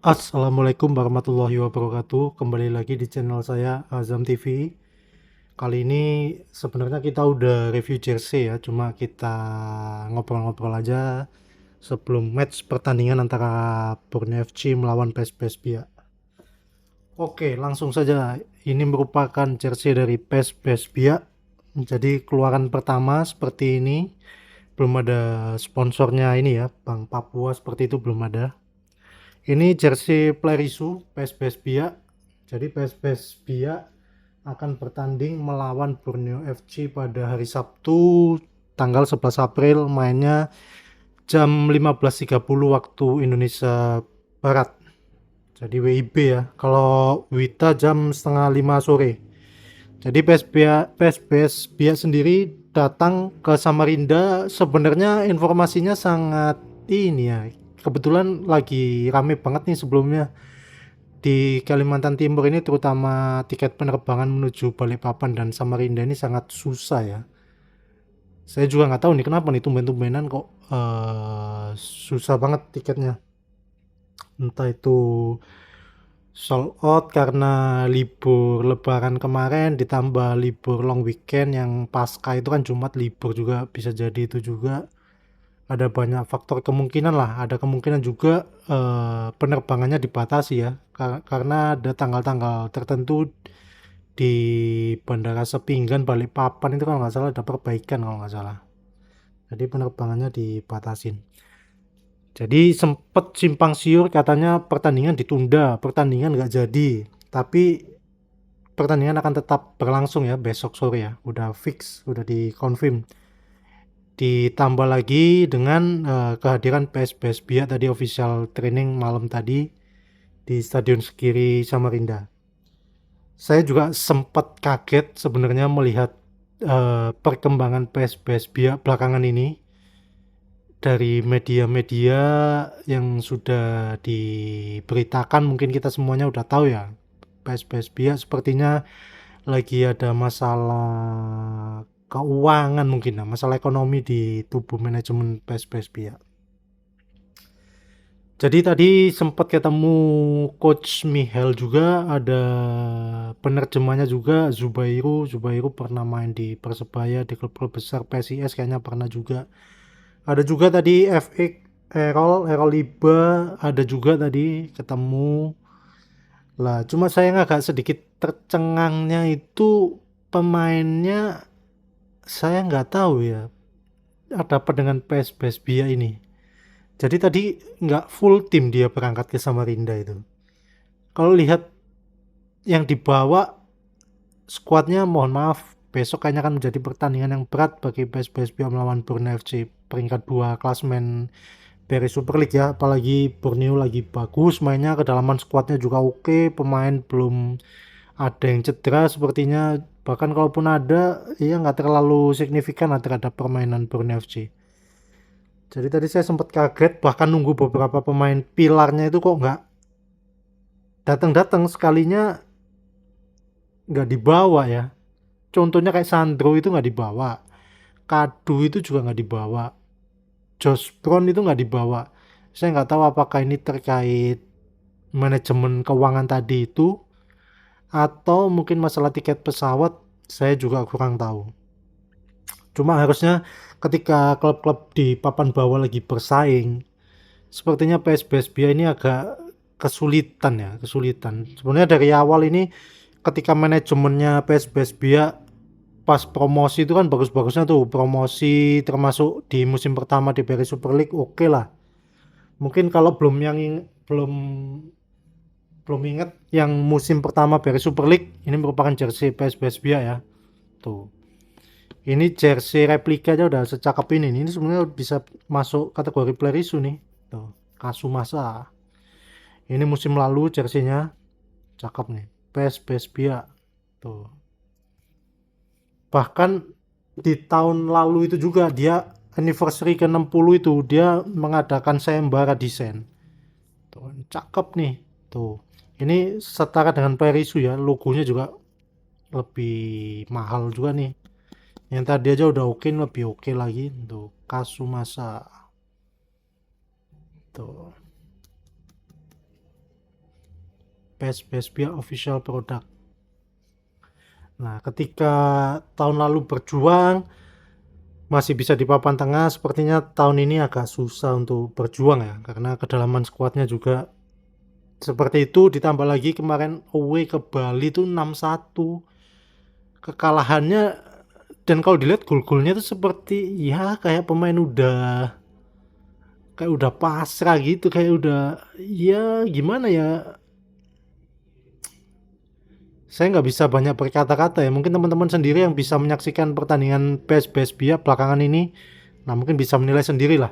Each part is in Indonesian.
Assalamualaikum warahmatullahi wabarakatuh. Kembali lagi di channel saya Azam TV. Kali ini sebenarnya kita udah review jersey ya, cuma kita ngobrol-ngobrol aja sebelum match pertandingan antara Borneo FC melawan PES Biak. Oke, langsung saja. Ini merupakan jersey dari PES Biak. Jadi keluaran pertama seperti ini. Belum ada sponsornya ini ya, Bank Papua seperti itu belum ada. Ini jersey Plerisu PES Biak. Jadi PES Biak akan bertanding melawan Borneo FC pada hari Sabtu tanggal 11 April, mainnya jam 15.30 waktu Indonesia Barat. Jadi WIB ya. Kalau WITA jam setengah 5 sore. Jadi PES Biak sendiri datang ke Samarinda. Sebenarnya informasinya sangat ini ya. Kebetulan lagi rame banget nih sebelumnya di Kalimantan Timur ini, terutama tiket penerbangan menuju Balikpapan dan Samarinda ini sangat susah ya. Saya juga nggak tahu nih kenapa nih tumben-tumbenan kok susah banget tiketnya. Entah itu sold out karena libur lebaran kemarin ditambah libur long weekend yang pasca itu kan Jumat libur juga, bisa jadi itu juga. Ada banyak faktor kemungkinan lah, ada kemungkinan juga penerbangannya dibatasi ya, karena ada tanggal-tanggal tertentu di Bandara Sepinggan Balikpapan itu kalau nggak salah ada perbaikan kalau nggak salah, jadi penerbangannya dibatasin. Jadi sempet simpang siur katanya pertandingan ditunda, pertandingan nggak jadi, tapi pertandingan akan tetap berlangsung ya besok sore ya, udah fix, udah dikonfirm. Ditambah lagi dengan kehadiran PES Biak tadi official training malam tadi di Stadion Sekiri Samarinda. Saya juga sempat kaget sebenarnya melihat perkembangan PES Biak belakangan ini dari media-media yang sudah diberitakan. Mungkin kita semuanya udah tahu ya, PES Biak sepertinya lagi ada masalah keuangan, mungkin lah, masalah ekonomi di tubuh manajemen PES Biak. Jadi tadi sempat ketemu coach Michael juga, ada penerjemahnya juga Zubairu pernah main di Persebaya, di klub-klub besar PSIS kayaknya pernah juga. Ada juga tadi FX Errol Liba, ada juga tadi ketemu. Lah, cuma saya agak sedikit tercengangnya itu pemainnya, saya nggak tahu ya ada apa dengan PES Biak ini. Jadi tadi nggak full tim dia berangkat ke Samarinda itu. Kalau lihat yang dibawa skuadnya, mohon maaf, besok kayaknya akan menjadi pertandingan yang berat bagi PES Biak melawan Borneo FC, peringkat 2 klasmen dari Super League ya. Apalagi Borneo lagi bagus mainnya, kedalaman skuadnya juga oke, pemain belum ada yang cedera sepertinya, bahkan kalaupun ada ya nggak terlalu signifikan terhadap permainan Borneo FC. Jadi tadi saya sempat kaget, bahkan nunggu beberapa pemain pilarnya itu kok nggak datang-datang, sekalinya nggak dibawa ya. Contohnya kayak Sandro itu nggak dibawa, Kadu itu juga nggak dibawa, Josh Brown itu nggak dibawa. Saya nggak tahu apakah ini terkait manajemen keuangan tadi itu, atau mungkin masalah tiket pesawat, saya juga kurang tahu. Cuma harusnya ketika klub-klub di papan bawah lagi bersaing, sepertinya PES Biak ini agak kesulitan ya, kesulitan. Sebenarnya dari awal ini ketika manajemennya PES Biak pas promosi itu kan bagus-bagusnya tuh, promosi termasuk di musim pertama di Beri Super League oke lah. Mungkin kalau belum ingat yang musim pertama Beri Super League, ini merupakan jersey PES Biak ya. Tuh. Ini jersey replika aja udah secakep ini. Ini sebenarnya bisa masuk kategori player issue nih. Tuh, Kasumasa. Ini musim lalu jerseynya cakep nih. PES Biak. Tuh. Bahkan di tahun lalu itu juga dia anniversary ke-60 itu dia mengadakan sayembara desain. Tuh, cakep nih. Tuh. Ini setara dengan player issue ya. Logonya juga lebih mahal juga nih. Yang tadi aja udah oke, lebih oke lagi. Tuh, Kasumasa. Tuh. PES PSBia official product. Nah, ketika tahun lalu berjuang masih bisa di papan tengah, sepertinya tahun ini agak susah untuk berjuang ya, karena kedalaman skuadnya juga seperti itu. Ditambah lagi kemarin away ke Bali tuh 6-1 kekalahannya, dan kalau dilihat gol-golnya tuh seperti ya kayak pemain udah pasrah gitu, kayak udah ya gimana ya, saya nggak bisa banyak berkata-kata ya. Mungkin teman-teman sendiri yang bisa menyaksikan pertandingan PES PSBia belakangan ini, nah mungkin bisa menilai sendiri lah.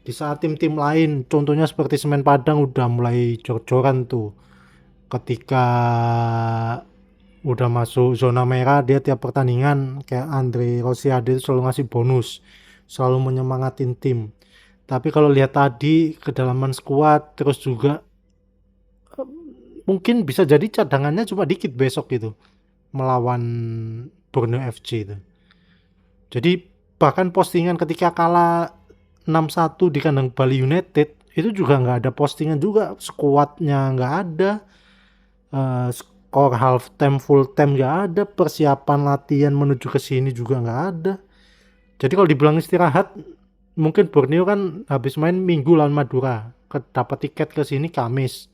Di saat tim-tim lain, contohnya seperti Semen Padang udah mulai jor-joran tuh. Ketika udah masuk zona merah, dia tiap pertandingan kayak Andre Rosiade itu selalu ngasih bonus, selalu menyemangatin tim. Tapi kalau lihat tadi kedalaman skuad, terus juga mungkin bisa jadi cadangannya cuma dikit besok gitu melawan Borneo FC itu. Jadi bahkan postingan ketika kalah 6-1 di kandang Bali United itu juga nggak ada postingan juga, skuadnya nggak ada, skor half time full time nggak ada, persiapan latihan menuju ke sini juga nggak ada. Jadi kalau dibilang istirahat, mungkin Borneo kan habis main Minggu lawan Madura, dapat tiket ke sini Kamis.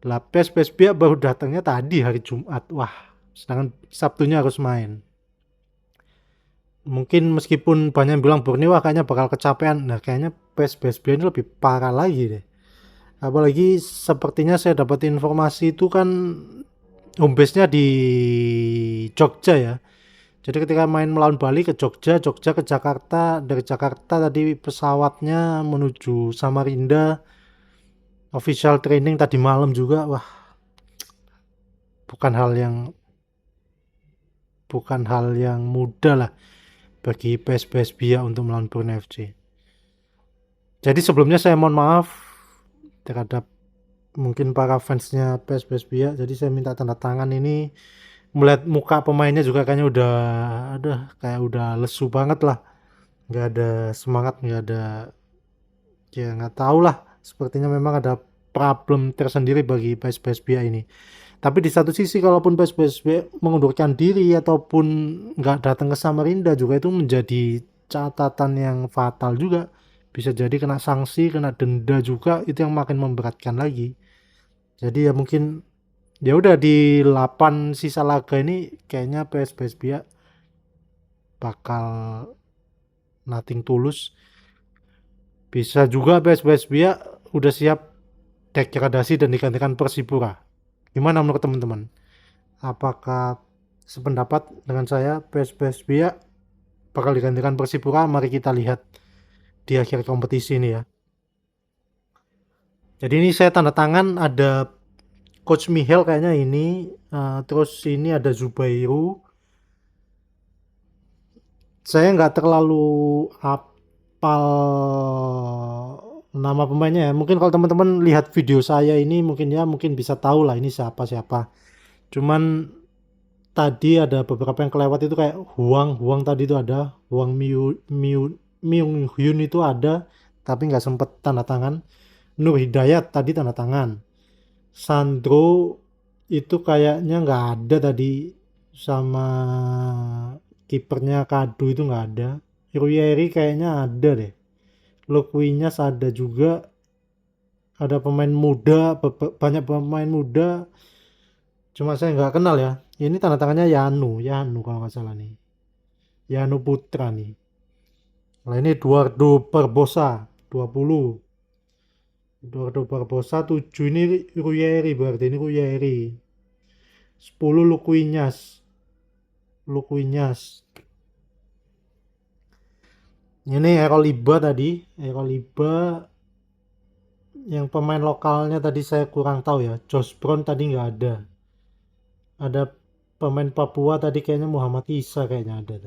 Lah PSBia baru datangnya tadi hari Jumat. Wah, sedangkan Sabtunya harus main. Mungkin meskipun banyak yang bilang Borneo kayaknya bakal kecapean, nah kayaknya PSBia ini lebih parah lagi deh. Apalagi sepertinya saya dapat informasi itu kan home base-nya di Jogja ya. Jadi ketika main melawan Bali ke Jogja, Jogja ke Jakarta, dari Jakarta tadi pesawatnya menuju Samarinda, official training tadi malam juga. Wah, bukan hal yang mudah lah bagi PSBia untuk melawan Borneo FC. Jadi sebelumnya saya mohon maaf terhadap mungkin para fansnya PSBia. Jadi saya minta tanda tangan ini. Melihat muka pemainnya juga kayaknya kayak udah lesu banget lah, nggak ada semangat, nggak ada, ya nggak tahu lah. Sepertinya memang ada problem tersendiri bagi PSBia ini. Tapi di satu sisi kalaupun PSBia mengundurkan diri ataupun nggak datang ke Samarinda juga itu menjadi catatan yang fatal juga. Bisa jadi kena sanksi, kena denda juga, itu yang makin memberatkan lagi. Jadi ya mungkin ya udah di 8 sisa laga ini kayaknya PSBia bakal nothing tulus. Bisa juga PSBia udah siap degradasi dan digantikan Persipura. Gimana menurut teman-teman? Apakah sependapat dengan saya PSBia bakal digantikan Persipura? Mari kita lihat di akhir kompetisi ini ya. Jadi ini saya tanda tangan ada Coach Michel kayaknya ini, terus ini ada Zubairu. Saya nggak terlalu hafal nama pemainnya ya. Mungkin kalau teman-teman lihat video saya ini mungkin bisa tahu lah ini siapa. Cuman tadi ada beberapa yang kelewat itu kayak Huang tadi itu ada, Huang Myung Hyun itu ada, tapi nggak sempet tanda tangan. Nur Hidayat tadi tanda tangan. Sandro itu kayaknya nggak ada tadi, sama kipernya Kadu itu nggak ada. Ruyeri kayaknya ada deh. Loquinas ada juga. Ada pemain muda, banyak pemain muda. Cuma saya nggak kenal ya. Ini tanda tangannya Yanu kalau nggak salah nih. Yanu Putra nih. Nah ini Eduardo Barbosa 20. Eduardo Barbosa 7 ini Ruyeri, berarti ini Ruyeri. 10 Luquinas. Ini Ero Liba tadi, yang pemain lokalnya tadi saya kurang tahu ya. Josh Brown tadi nggak ada. Ada pemain Papua tadi kayaknya Muhammad Isa kayaknya ada.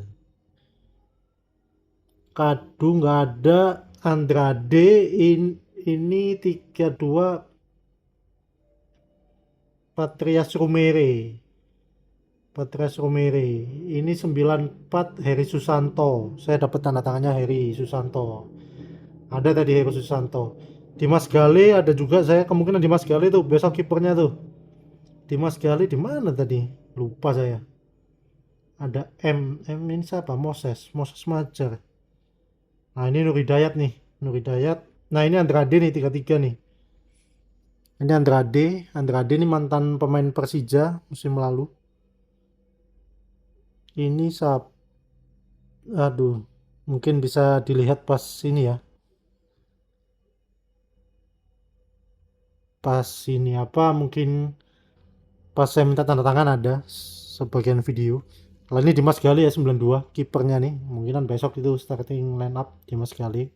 Kadu nggak ada. Andrade ini 32 Patrias Rumere ini 94 Heri Susanto. Saya dapat tanda tangannya Heri Susanto. Ada tadi Heri Susanto. Dimas Gale ada juga, saya kemungkinan Dimas Gale tuh besok kipernya tuh. Dimas Gali di mana tadi? Lupa saya. Ada M ini siapa? Moses Majar. Nah ini Nur Hidayat nih, Nur Hidayat. Nah ini Andrade nih, tiga nih. Ini Andrade ini mantan pemain Persija musim lalu. Ini aduh, mungkin bisa dilihat pas ini ya. Pas ini apa, mungkin pas saya minta tanda tangan ada sebagian video. Kalau ini Dimas Gali ya 92, kipernya nih. Mungkin besok itu starting line up Dimas Gali.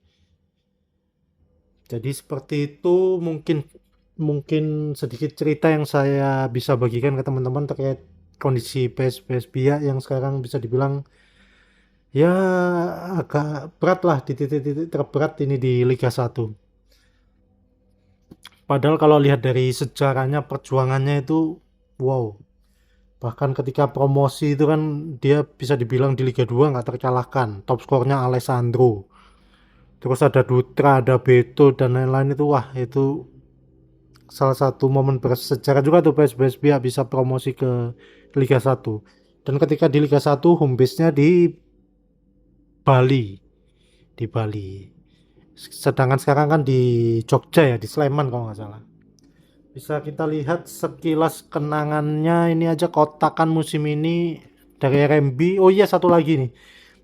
Jadi seperti itu, mungkin mungkin sedikit cerita yang saya bisa bagikan ke teman-teman terkait kondisi PSBS Biak yang sekarang bisa dibilang ya agak berat lah, di titik-titik terberat ini di Liga 1. Padahal kalau lihat dari sejarahnya, perjuangannya itu wow. Bahkan ketika promosi itu kan dia bisa dibilang di Liga 2 nggak terkalahkan. Top skornya Alessandro. Terus ada Dutra, ada Beto dan lain-lain itu, wah itu salah satu momen bersejarah juga tuh PSBS Biak bisa promosi ke Liga 1. Dan ketika di Liga 1 home base-nya di Bali. Di Bali. Sedangkan sekarang kan di Jogja ya, di Sleman kalau nggak salah. Bisa kita lihat sekilas kenangannya ini aja, kotakan musim ini dari RMB. Oh iya, satu lagi nih.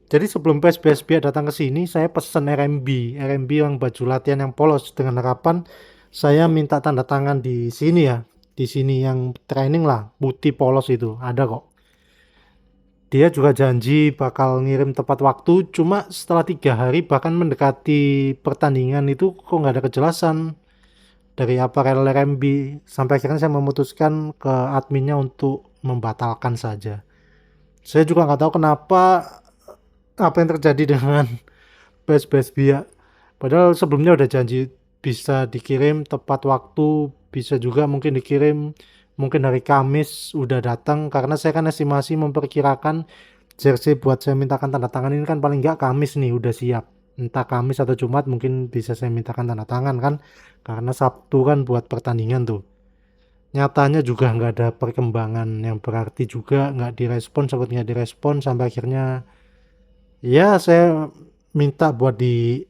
Jadi sebelum PSBS Biak datang ke sini, saya pesen RMB yang baju latihan yang polos dengan harapan saya minta tanda tangan di sini ya. Di sini yang training lah, putih polos itu ada kok. Dia juga janji bakal ngirim tepat waktu, cuma setelah 3 hari bahkan mendekati pertandingan itu kok nggak ada kejelasan dari aparel RMB. Sampai akhirnya saya memutuskan ke adminnya untuk membatalkan saja. Saya juga nggak tahu kenapa, apa yang terjadi dengan PSBS Biak. Padahal sebelumnya udah janji bisa dikirim tepat waktu, bisa juga mungkin dikirim mungkin hari Kamis udah datang, karena saya kan estimasi memperkirakan jersey buat saya mintakan tanda tangan ini kan paling nggak Kamis nih udah siap. Entah Kamis atau Jumat mungkin bisa saya mintakan tanda tangan kan, karena Sabtu kan buat pertandingan tuh. Nyatanya juga nggak ada perkembangan yang berarti juga, nggak direspon, sempat nggak direspon sampai akhirnya ya saya minta buat di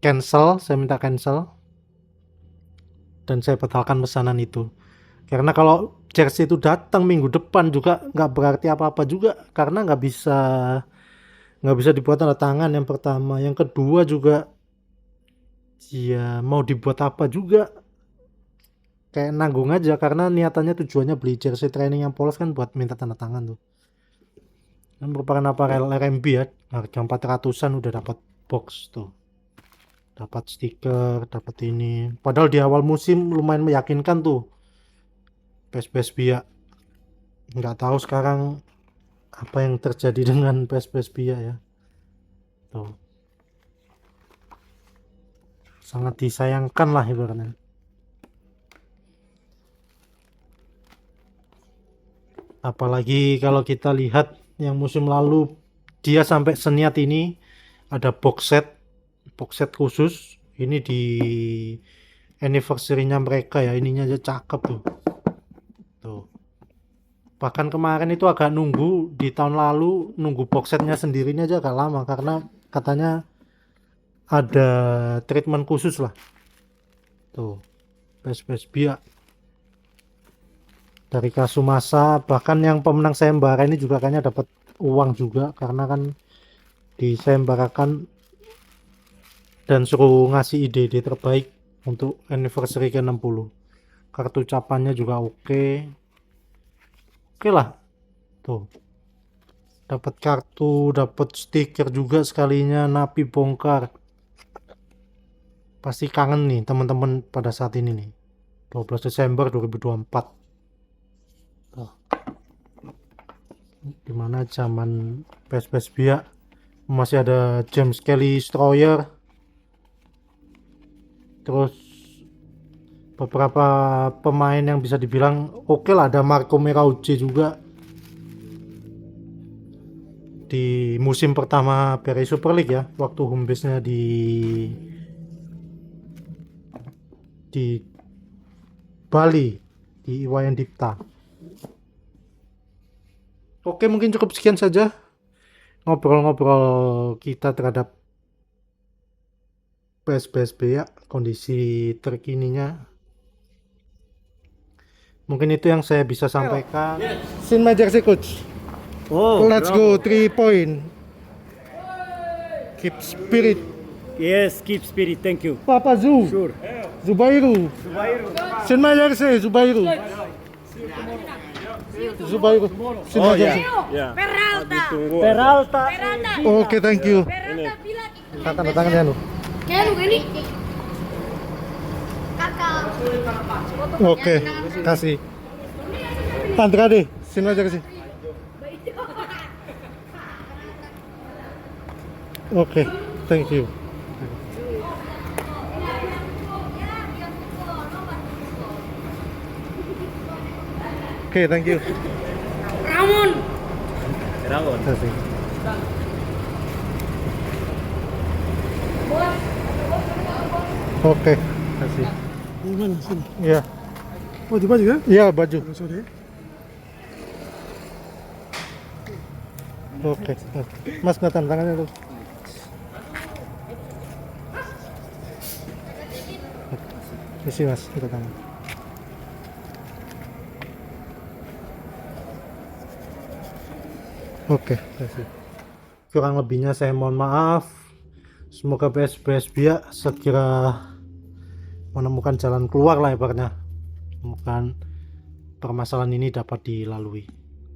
cancel, saya minta cancel dan saya batalkan pesanan itu. Karena kalau jersey itu datang minggu depan juga nggak berarti apa-apa juga, karena nggak bisa dibuat tanda tangan yang pertama, yang kedua juga ya mau dibuat apa juga kayak nanggung aja, karena niatannya tujuannya beli jersey training yang polos kan buat minta tanda tangan tuh. Dan merupakan aparel RMB ya, harga 400-an udah dapat box tuh, dapat stiker, dapat ini. Padahal di awal musim lumayan meyakinkan tuh PSBS Biak. Nggak tahu sekarang apa yang terjadi dengan PSBS Biak ya. Tuh. Sangat disayangkan lah ibaratnya. Apalagi kalau kita lihat yang musim lalu dia sampai seniat ini, ada box set khusus. Ini di anniversary-nya mereka ya, ininya aja cakep tuh. Tuh. Bahkan kemarin itu agak nunggu, di tahun lalu nunggu box setnya sendirinya aja agak lama karena katanya ada treatment khusus lah. Tuh, PSBS Biak dari Kasumasa, bahkan yang pemenang sayembara ini juga kayaknya dapat uang juga karena kan disayembarakan dan suruh ngasih ide-ide terbaik untuk anniversary ke-60. Kartu ucapannya juga oke lah. Tuh, dapat kartu, dapat stiker juga sekalinya. Napi bongkar, pasti kangen nih teman-teman pada saat ini nih, 12 Desember 2024. Tuh, dimana zaman PSBS Biak masih ada James Kelly Stroyer, terus beberapa pemain yang bisa dibilang oke lah, ada Marco Merauce juga di musim pertama Peri Super League ya, waktu home base-nya di Bali. di Iwayan Dipta. Oke, mungkin cukup sekian saja ngobrol-ngobrol kita terhadap PSBSB ya, kondisi terkininya. Mungkin itu yang saya bisa sampaikan. Sin my jersey coach. Oh, Let's go 3 point. Keep spirit. Yes, keep spirit. Thank you. Papa Zu. Sure. Zubairu. Sin my jersey Zubairu. Zubairu. Sin my jersey. Yeah. Peralta. Peralta. Peralta. Oke, thank you. Peralta bilang Kita tanda tangan ya lu. kayak lu ini. Kakak. Oke, kasih. Andrade, sini aja kasih. Oke, thank you. Oke, thank you. Ramon. Ramon. Kasih. Oke, kasih. Di mana sini? Iya, Oh di baju ya? iya baju. Sorry. Oke, Mas nggak tanda tangannya lu. Di sini Mas, tanda tangan. Oke, kasih. Kurang lebihnya saya mohon maaf. Semoga PSBSB segera menemukan jalan keluar lah ibaratnya. Menemukan permasalahan ini dapat dilalui.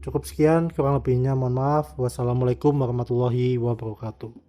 Cukup sekian, kurang lebihnya mohon maaf. Wassalamualaikum warahmatullahi wabarakatuh.